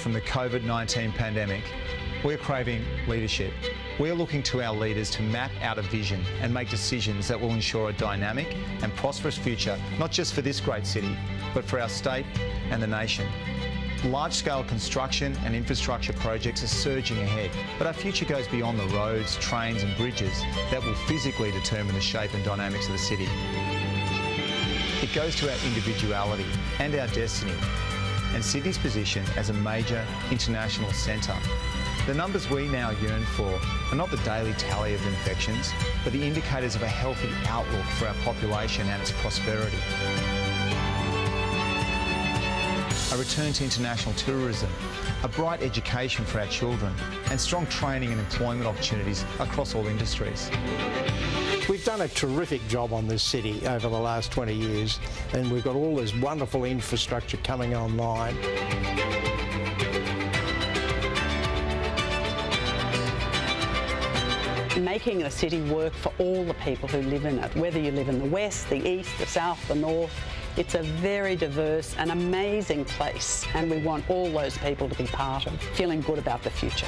from the COVID-19 pandemic, we're craving leadership. We're looking to our leaders to map out a vision and make decisions that will ensure a dynamic and prosperous future, not just for this great city, but for our state and the nation. Large-scale construction and infrastructure projects are surging ahead, but our future goes beyond the roads, trains and bridges that will physically determine the shape and dynamics of the city. It goes to our individuality and our destiny, and Sydney's position as a major international centre. The numbers we now yearn for are not the daily tally of infections, but the indicators of a healthy outlook for our population and its prosperity. A return to international tourism, a bright education for our children, and strong training and employment opportunities across all industries. We've done a terrific job on this city over the last 20 years, and we've got all this wonderful infrastructure coming online. Making the city work for all the people who live in it, whether you live in the west, the east, the south, the north. It's a very diverse and amazing place, and we want all those people to be part of feeling good about the future.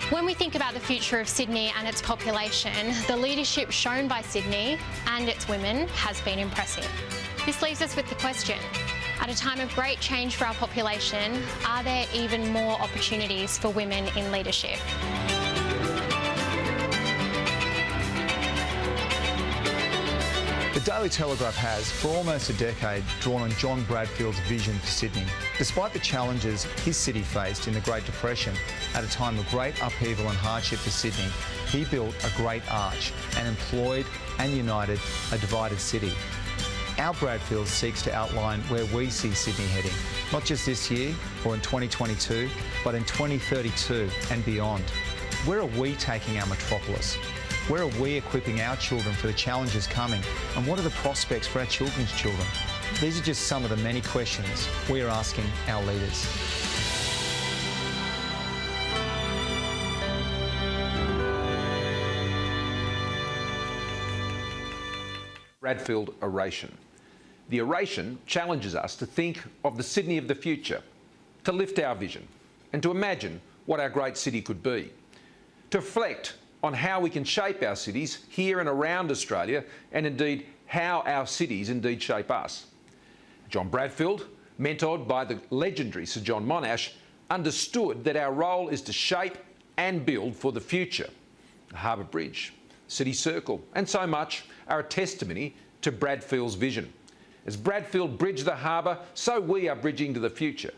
When we think about the future of Sydney and its population, the leadership shown by Sydney and its women has been impressive. This leaves us with the question, at a time of great change for our population, are there even more opportunities for women in leadership? The Daily Telegraph has, for almost a decade, drawn on John Bradfield's vision for Sydney. Despite the challenges his city faced in the Great Depression, at a time of great upheaval and hardship for Sydney, he built a great arch and employed and united a divided city. Our Bradfield seeks to outline where we see Sydney heading, not just this year or in 2022, but in 2032 and beyond. Where are we taking our metropolis? Where are we equipping our children for the challenges coming? And what are the prospects for our children's children? These are just some of the many questions we are asking our leaders. Bradfield oration. The oration challenges us to think of the Sydney of the future, to lift our vision and to imagine what our great city could be, to reflect on how we can shape our cities here and around Australia, and indeed how our cities indeed shape us. John Bradfield, mentored by the legendary Sir John Monash, understood that our role is to shape and build for the future. The Harbour Bridge, City Circle and so much are a testimony to Bradfield's vision. As Bradfield bridged the harbour, so we are bridging to the future.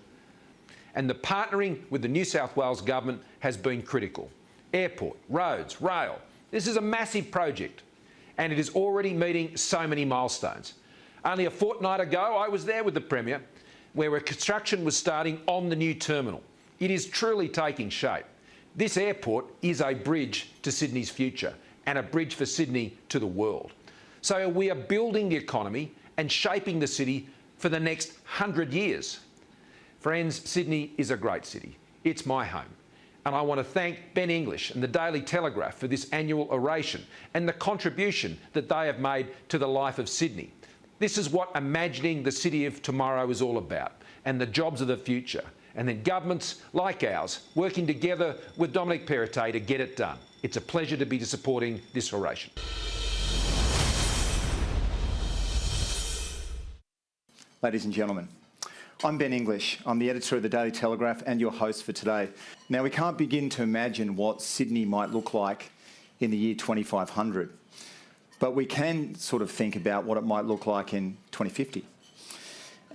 And the partnering with the New South Wales Government has been critical. Airport, roads, rail. This is a massive project and it is already meeting so many milestones. Only a fortnight ago, I was there with the Premier, where construction was starting on the new terminal. It is truly taking shape. This airport is a bridge to Sydney's future and a bridge for Sydney to the world. So we are building the economy and shaping the city for the next 100 years. Friends, Sydney is a great city. It's my home. And I want to thank Ben English and the Daily Telegraph for this annual oration and the contribution that they have made to the life of Sydney. This is what imagining the city of tomorrow is all about, and the jobs of the future. And then governments like ours working together with Dominic Perrottet to get it done. It's a pleasure to be supporting this oration. Ladies and gentlemen, I'm Ben English. I'm the editor of the Daily Telegraph and your host for today. Now, we can't begin to imagine what Sydney might look like in the year 2500, but we can sort of think about what it might look like in 2050.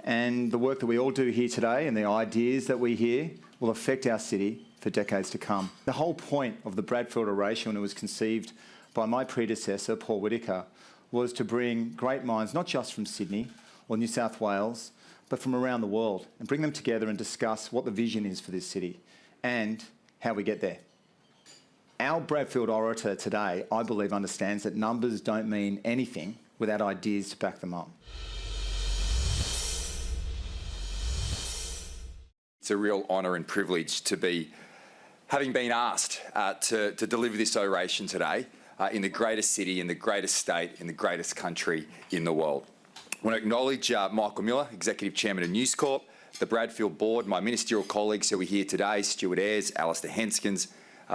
And the work that we all do here today and the ideas that we hear will affect our city for decades to come. The whole point of the Bradfield oration, when it was conceived by my predecessor, Paul Whittaker, was to bring great minds, not just from Sydney or New South Wales, but from around the world, and bring them together and discuss what the vision is for this city and how we get there. Our Bradfield orator today, I believe, understands that numbers don't mean anything without ideas to back them up. It's a real honour and privilege to be having been asked to deliver this oration today in the greatest city, in the greatest state, in the greatest country in the world. I want to acknowledge Michael Miller, Executive Chairman of News Corp, the Bradfield Board, my ministerial colleagues who are here today, Stuart Ayres, Alistair Henskins,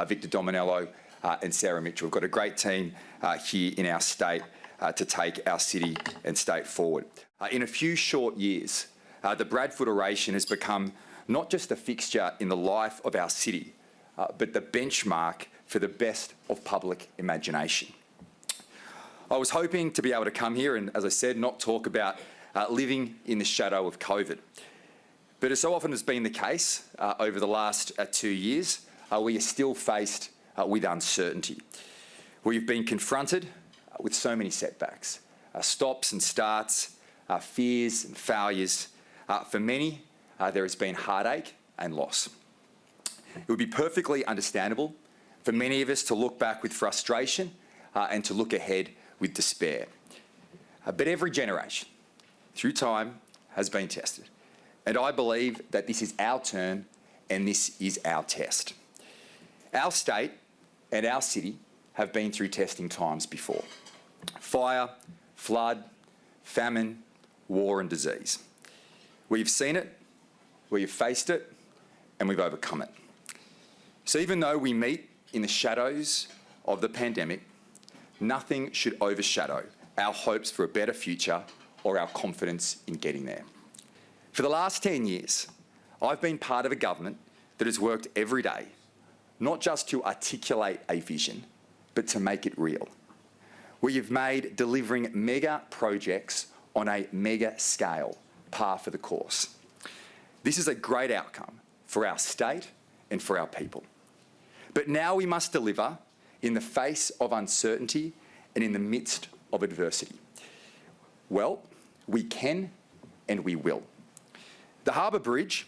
Victor Dominello and Sarah Mitchell. We've got a great team here in our state to take our city and state forward. In a few short years, the Bradfield oration has become not just a fixture in the life of our city, but the benchmark for the best of public imagination. I was hoping to be able to come here and, as I said, not talk about living in the shadow of COVID. But as so often has been the case over the last 2 years, we are still faced with uncertainty. We've been confronted with so many setbacks, stops and starts, fears and failures. For many, there has been heartache and loss. It would be perfectly understandable for many of us to look back with frustration and to look ahead with despair. But every generation, through time, has been tested. And I believe that this is our turn and this is our test. Our state and our city have been through testing times before. Fire, flood, famine, war and disease. We've seen it, we've faced it, and we've overcome it. So even though we meet in the shadows of the pandemic, nothing should overshadow our hopes for a better future or our confidence in getting there. For the last 10 years, I've been part of a government that has worked every day, not just to articulate a vision, but to make it real. We have made delivering mega projects on a mega scale par for the course. This is a great outcome for our state and for our people. But now we must deliver in the face of uncertainty and in the midst of adversity. Well, we can and we will. The Harbour Bridge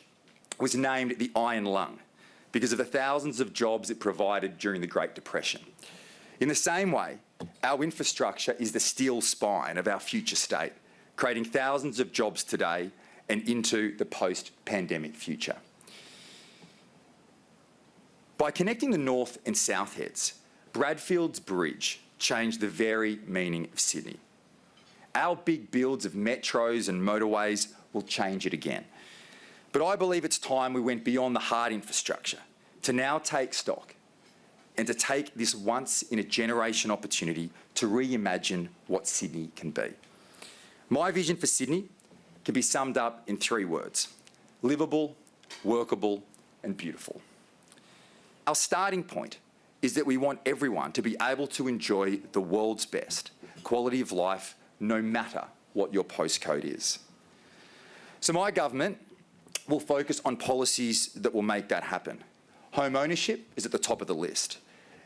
was named the Iron Lung because of the thousands of jobs it provided during the Great Depression. In the same way, our infrastructure is the steel spine of our future state, creating thousands of jobs today and into the post-pandemic future. By connecting the north and south heads, Bradfield's bridge changed the very meaning of Sydney. Our big builds of metros and motorways will change it again. But I believe it's time we went beyond the hard infrastructure to now take stock and to take this once-in-a-generation opportunity to reimagine what Sydney can be. My vision for Sydney can be summed up in 3 words: livable, workable and beautiful. Our starting point is that we want everyone to be able to enjoy the world's best quality of life, no matter what your postcode is. So my government will focus on policies that will make that happen. Home ownership is at the top of the list.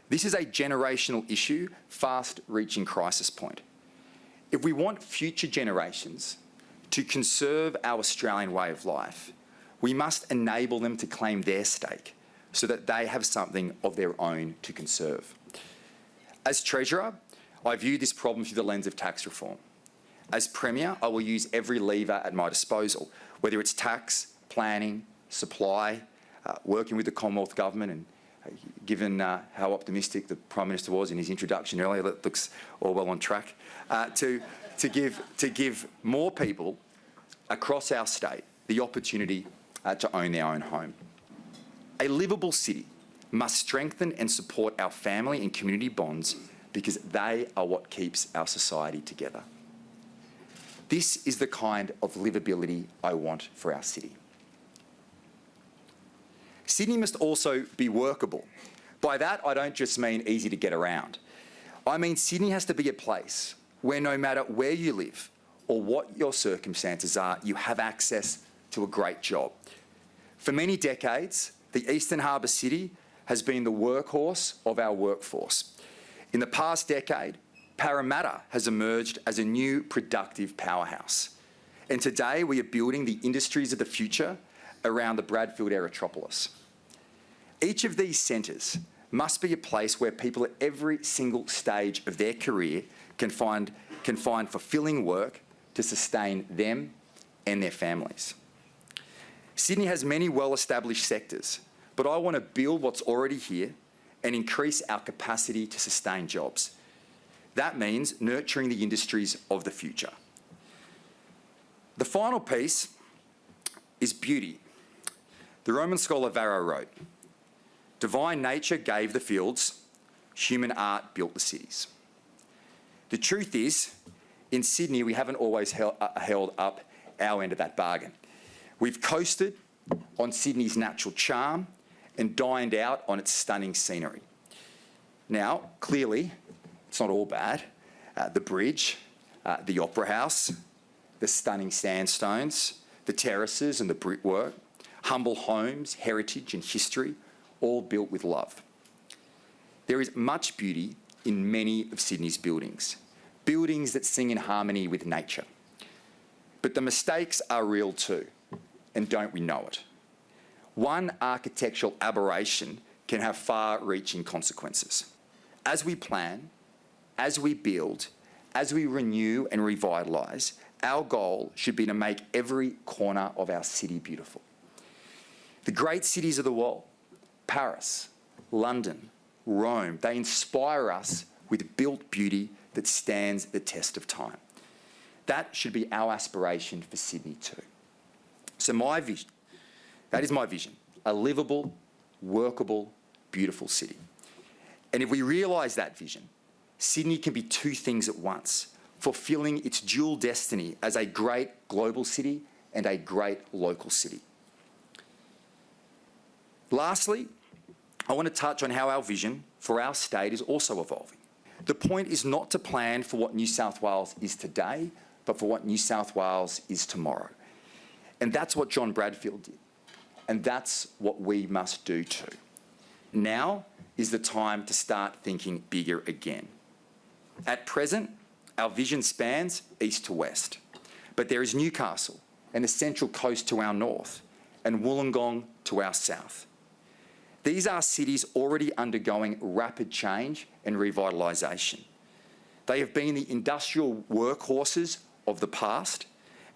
This is a generational issue, fast-reaching crisis point. If we want future generations to conserve our Australian way of life, we must enable them to claim their stake so that they have something of their own to conserve. As Treasurer, I view this problem through the lens of tax reform. As Premier, I will use every lever at my disposal, whether it's tax, planning, supply, working with the Commonwealth Government, and given how optimistic the Prime Minister was in his introduction earlier, that looks all well on track, to give more people across our state the opportunity to own their own home. A livable city must strengthen and support our family and community bonds because they are what keeps our society together. This is the kind of livability I want for our city. Sydney must also be workable. By that, I don't just mean easy to get around. I mean Sydney has to be a place where no matter where you live or what your circumstances are, you have access to a great job. For many decades, the Eastern Harbour City has been the workhorse of our workforce. In the past decade, Parramatta has emerged as a new productive powerhouse. And today we are building the industries of the future around the Bradfield Aerotropolis. Each of these centres must be a place where people at every single stage of their career can find fulfilling work to sustain them and their families. Sydney has many well-established sectors, but I want to build what's already here and increase our capacity to sustain jobs. That means nurturing the industries of the future. The final piece is beauty. The Roman scholar Varro wrote, "Divine nature gave the fields, human art built the cities." The truth is, in Sydney, we haven't always held up our end of that bargain. We've coasted on Sydney's natural charm and dined out on its stunning scenery. Now, clearly, it's not all bad. The bridge, the opera house, the stunning sandstones, the terraces and the brickwork, humble homes, heritage and history, all built with love. There is much beauty in many of Sydney's buildings, buildings that sing in harmony with nature. But the mistakes are real too, and don't we know it? One architectural aberration can have far-reaching consequences. As we plan, as we build, as we renew and revitalise, our goal should be to make every corner of our city beautiful. The great cities of the world, Paris, London, Rome, they inspire us with built beauty that stands the test of time. That should be our aspiration for Sydney too. So my vision, that is my vision, a livable, workable, beautiful city. And if we realise that vision, Sydney can be two things at once, fulfilling its dual destiny as a great global city and a great local city. Lastly, I want to touch on how our vision for our state is also evolving. The point is not to plan for what New South Wales is today, but for what New South Wales is tomorrow. And that's what John Bradfield did. And that's what we must do too. Now is the time to start thinking bigger again. At present, our vision spans east to west. But there is Newcastle and the Central Coast to our north, and Wollongong to our south. These are cities already undergoing rapid change and revitalisation. They have been the industrial workhorses of the past,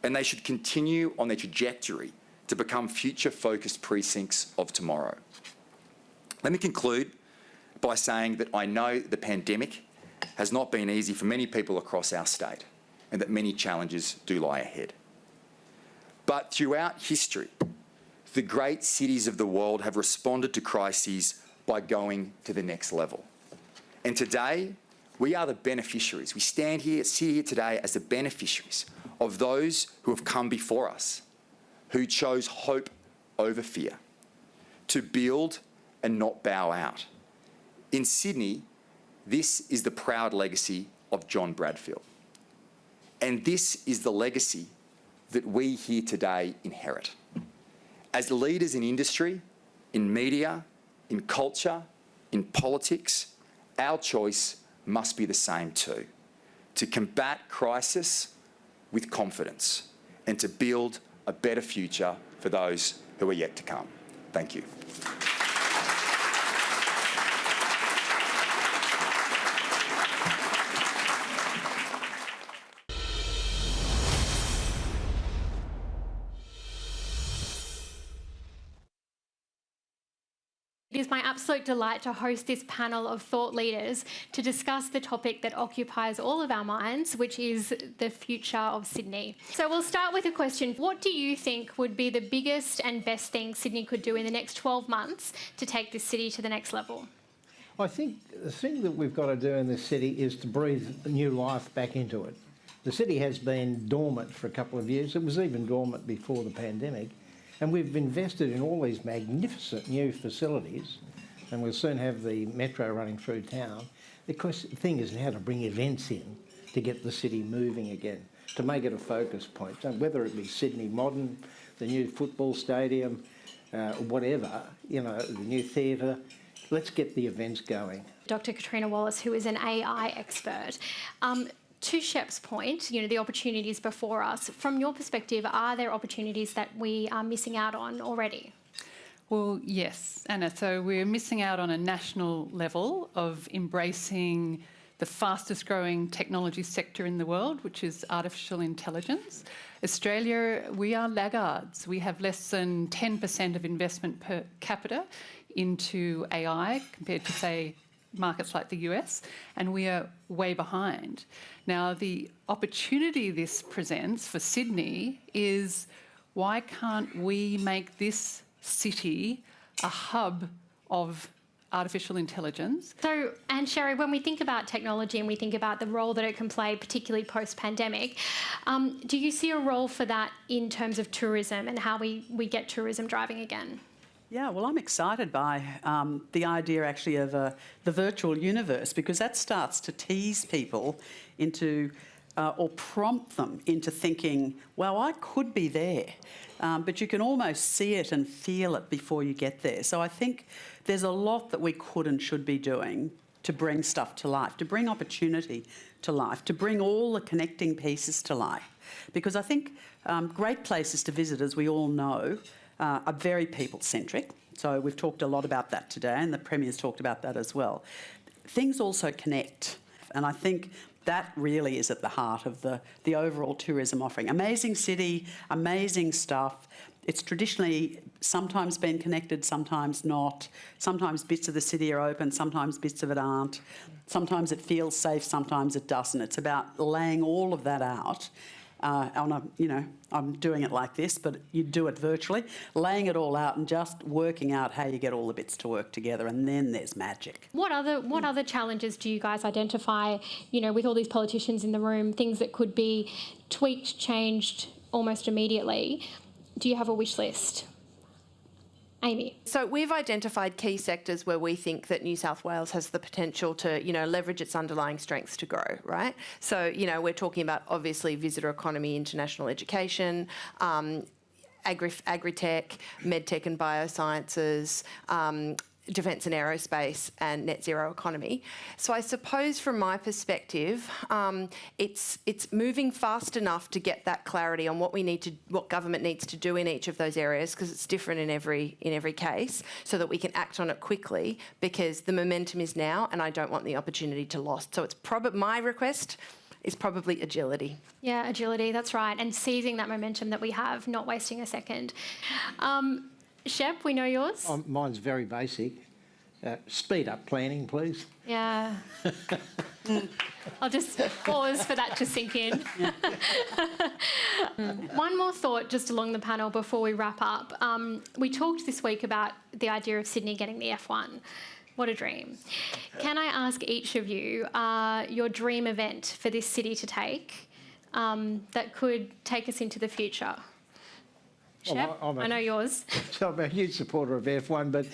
and they should continue on their trajectory to become future-focused precincts of tomorrow. Let me conclude by saying that I know the pandemic has not been easy for many people across our state, and that many challenges do lie ahead. But throughout history, the great cities of the world have responded to crises by going to the next level. And today, we are the beneficiaries. We sit here today as the beneficiaries of those who have come before us, who chose hope over fear, to build and not bow out. In Sydney, this is the proud legacy of John Bradfield. And this is the legacy that we here today inherit. As leaders in industry, in media, in culture, in politics, our choice must be the same too, to combat crisis with confidence and to build a better future for those who are yet to come. Thank you. It is my absolute delight to host this panel of thought leaders to discuss the topic that occupies all of our minds, which is the future of Sydney. So we'll start with a question. What do you think would be the biggest and best thing Sydney could do in the next 12 months to take this city to the next level? I think the thing that we've got to do in this city is to breathe new life back into it. The city has been dormant for a couple of years. It was even dormant before the pandemic. And we've invested in all these magnificent new facilities, and we'll soon have the metro running through town. The thing is now to bring events in to get the city moving again, to make it a focus point. So whether it be Sydney Modern, the new football stadium, whatever, you know, the new theatre, let's get the events going. Dr. Katrina Wallace, who is an AI expert. To Shep's point, you know, the opportunities before us, from your perspective, are there opportunities that we are missing out on already? Well, yes, Anna. So we're missing out on a national level of embracing the fastest growing technology sector in the world, which is artificial intelligence. Australia, we are laggards. We have less than 10% of investment per capita into AI compared to, say, markets like the US, and we are way behind. Now, the opportunity this presents for Sydney is, why can't we make this city a hub of artificial intelligence? So, and Sherry, when we think about technology and we think about the role that it can play, particularly post-pandemic, do you see a role for that in terms of tourism and how we get tourism driving again? Yeah, well, I'm excited by the idea actually of the virtual universe, because that starts to tease people into or prompt them into thinking, well, I could be there. But you can almost see it and feel it before you get there. So I think there's a lot that we could and should be doing to bring stuff to life, to bring opportunity to life, to bring all the connecting pieces to life. Because I think great places to visit, as we all know, are very people-centric. So we've talked a lot about that today, and the Premier's talked about that as well. Things also connect, and I think that really is at the heart of the overall tourism offering. Amazing city, amazing stuff. It's traditionally sometimes been connected, sometimes not. Sometimes bits of the city are open, sometimes bits of it aren't. Sometimes it feels safe, sometimes it doesn't. It's about laying all of that out. I'm doing it like this, but you do it virtually, laying it all out and just working out how you get all the bits to work together, and then there's magic. What other challenges do you guys identify, with all these politicians in the room, things that could be tweaked, changed almost immediately? Do you have a wish list? Amy. So we've identified key sectors where we think that New South Wales has the potential to, leverage its underlying strengths to grow, right? So, we're talking about obviously visitor economy, international education, agri-tech, medtech and biosciences, defence and aerospace, and net zero economy. So I suppose from my perspective, it's moving fast enough to get that clarity on what government needs to do in each of those areas, because it's different in every case, so that we can act on it quickly, because the momentum is now, and I don't want the opportunity to lost. So it's my request is probably agility. Yeah, agility, that's right, and seizing that momentum that we have, not wasting a second. Shep, we know yours. Mine's very basic. Speed up planning, please. Yeah. I'll just pause for that to sink in. One more thought just along the panel before we wrap up. We talked this week about the idea of Sydney getting the F1. What a dream. Can I ask each of you your dream event for this city to take that could take us into the future? Shep, I know yours. So I'm a huge supporter of F1, but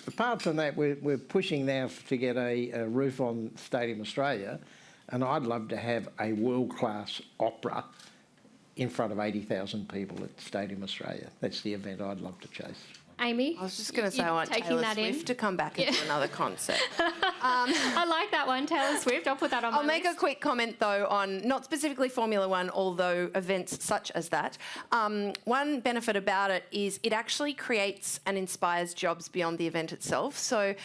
apart from that, we're pushing now to get a roof on Stadium Australia, and I'd love to have a world-class opera in front of 80,000 people at Stadium Australia. That's the event I'd love to chase. Amy? I was just going to say I want Taylor Swift to come back and do another concert. I like that one, Taylor Swift. I'll put that on my list. I'll make a quick comment, though, on not specifically Formula One, although events such as that. One benefit about it is it actually creates and inspires jobs beyond the event itself. So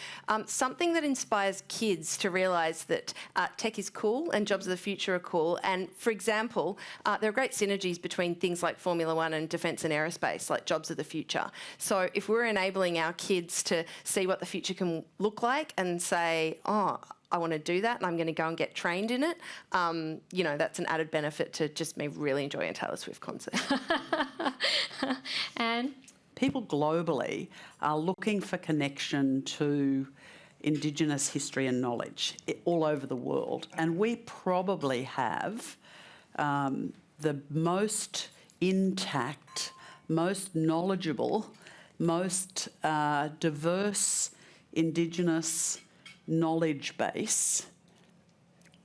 something that inspires kids to realise that tech is cool and jobs of the future are cool. And, for example, there are great synergies between things like Formula One and defence and aerospace, like jobs of the future. So if we're enabling our kids to see what the future can look like and say, oh, I want to do that and I'm going to go and get trained in it, that's an added benefit to just me really enjoying a Taylor Swift concert. And people globally are looking for connection to Indigenous history and knowledge all over the world, and we probably have the most intact, most knowledgeable, most diverse Indigenous knowledge base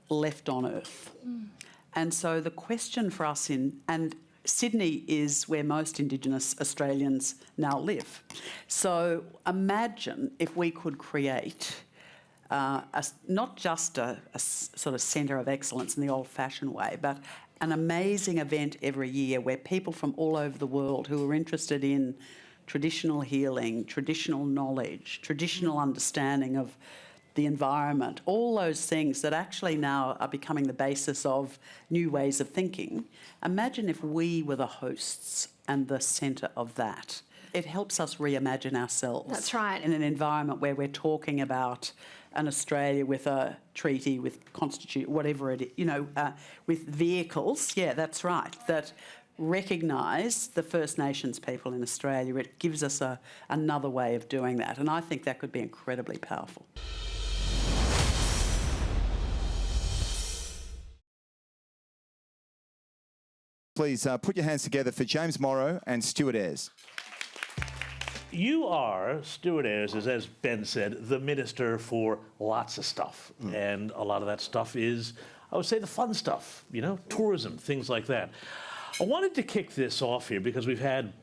left on Earth. And so the question for us and Sydney is where most Indigenous Australians now live. So imagine if we could create not just a sort of centre of excellence in the old-fashioned way, but an amazing event every year where people from all over the world who are interested in traditional healing, traditional knowledge, traditional understanding of the environment, all those things that actually now are becoming the basis of new ways of thinking. Imagine if we were the hosts and the centre of that. It helps us reimagine ourselves. That's right. In an environment where we're talking about an Australia with a treaty, with constitution, whatever it is, with vehicles, yeah, that's right, that recognise the First Nations people in Australia. It gives us another way of doing that, and I think that could be incredibly powerful. Please put your hands together for James Morrow and Stuart Ayres. You are, Stuart Ayres, as Ben said, the minister for lots of stuff. And a lot of that stuff is, I would say, the fun stuff, tourism, things like that. I wanted to kick this off here because we've had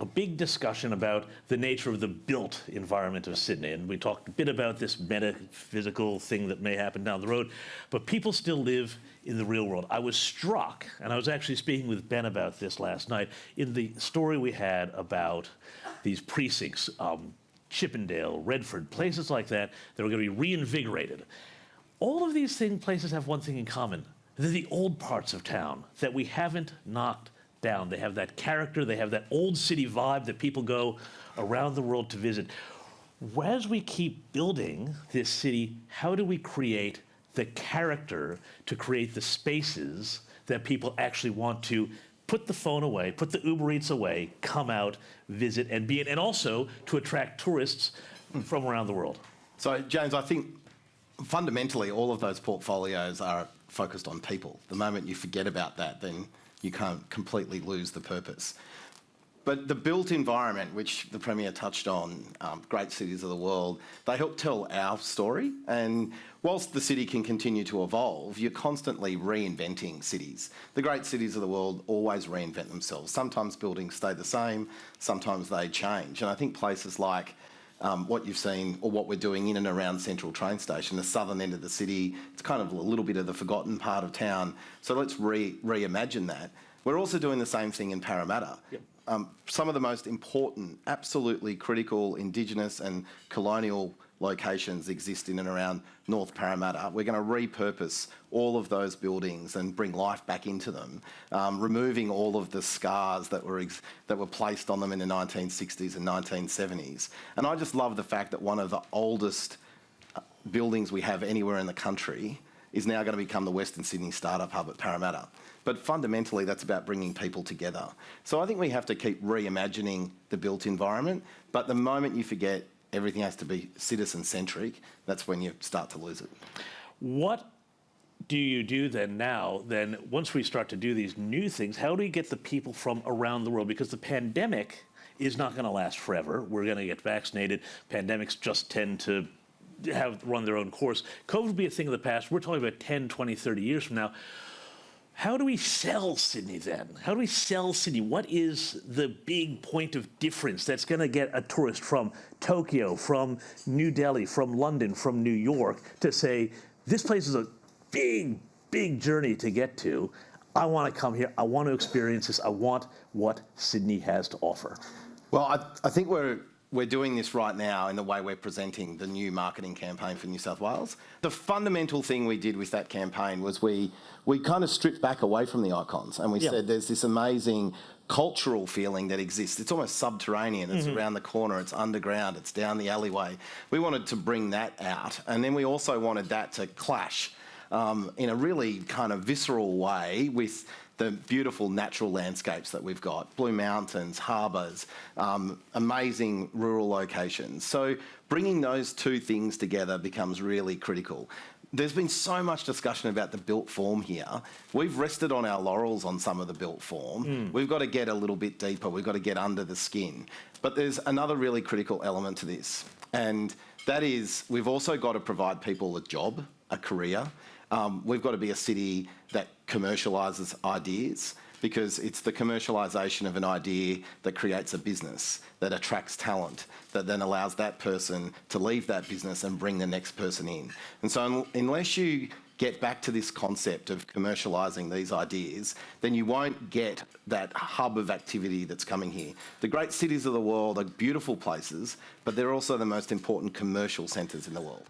a big discussion about the nature of the built environment of Sydney. And we talked a bit about this metaphysical thing that may happen down the road, but people still live in the real world. I was struck, and I was actually speaking with Ben about this last night, in the story we had about these precincts, Chippendale, Redford, places like that that are going to be reinvigorated. All of these places have one thing in common. They're the old parts of town that we haven't knocked down. They have that character, they have that old city vibe that people go around the world to visit. As we keep building this city, how do we create the character to create the spaces that people actually want to put the phone away, put the Uber Eats away, come out, visit and be in, and also to attract tourists from around the world? So, James, I think fundamentally all of those portfolios are focused on people. The moment you forget about that, then you can't completely lose the purpose. But the built environment, which the Premier touched on, great cities of the world, they help tell our story. And whilst the city can continue to evolve, you're constantly reinventing cities. The great cities of the world always reinvent themselves. Sometimes buildings stay the same, sometimes they change. And I think places like what you've seen, or what we're doing in and around Central Train Station, the southern end of the city, it's kind of a little bit of the forgotten part of town. So let's reimagine that. We're also doing the same thing in Parramatta. Yep. Some of the most important, absolutely critical Indigenous and colonial locations exist in and around North Parramatta. We're going to repurpose all of those buildings and bring life back into them, removing all of the scars that were placed on them in the 1960s and 1970s. And I just love the fact that one of the oldest buildings we have anywhere in the country is now going to become the Western Sydney Startup Hub at Parramatta. But fundamentally, that's about bringing people together. So I think we have to keep reimagining the built environment, but the moment you forget everything has to be citizen-centric, that's when you start to lose it. What do you do then once we start to do these new things, how do we get the people from around the world? Because the pandemic is not going to last forever. We're going to get vaccinated. Pandemics just tend to run their own course. COVID will be a thing of the past. We're talking about 10, 20, 30 years from now. How do we sell Sydney then? How do we sell Sydney? What is the big point of difference that's going to get a tourist from Tokyo, from New Delhi, from London, from New York to say, this place is a big, big journey to get to. I want to come here. I want to experience this. I want what Sydney has to offer. Well, I think we're doing this right now in the way we're presenting the new marketing campaign for New South Wales. The fundamental thing we did with that campaign was we kind of stripped back away from the icons and we said there's this amazing cultural feeling that exists. It's almost subterranean, it's around the corner, it's underground, it's down the alleyway. We wanted to bring that out, and then we also wanted that to clash in a really kind of visceral way with the beautiful natural landscapes that we've got, Blue Mountains, harbours, amazing rural locations. So bringing those two things together becomes really critical. There's been so much discussion about the built form here. We've rested on our laurels on some of the built form. We've got to get a little bit deeper. We've got to get under the skin. But there's another really critical element to this, and that is we've also got to provide people a job, a career. We've got to be a city that commercialises ideas, because it's the commercialisation of an idea that creates a business, that attracts talent, that then allows that person to leave that business and bring the next person in. And so unless you get back to this concept of commercialising these ideas, then you won't get that hub of activity that's coming here. The great cities of the world are beautiful places, but they're also the most important commercial centres in the world.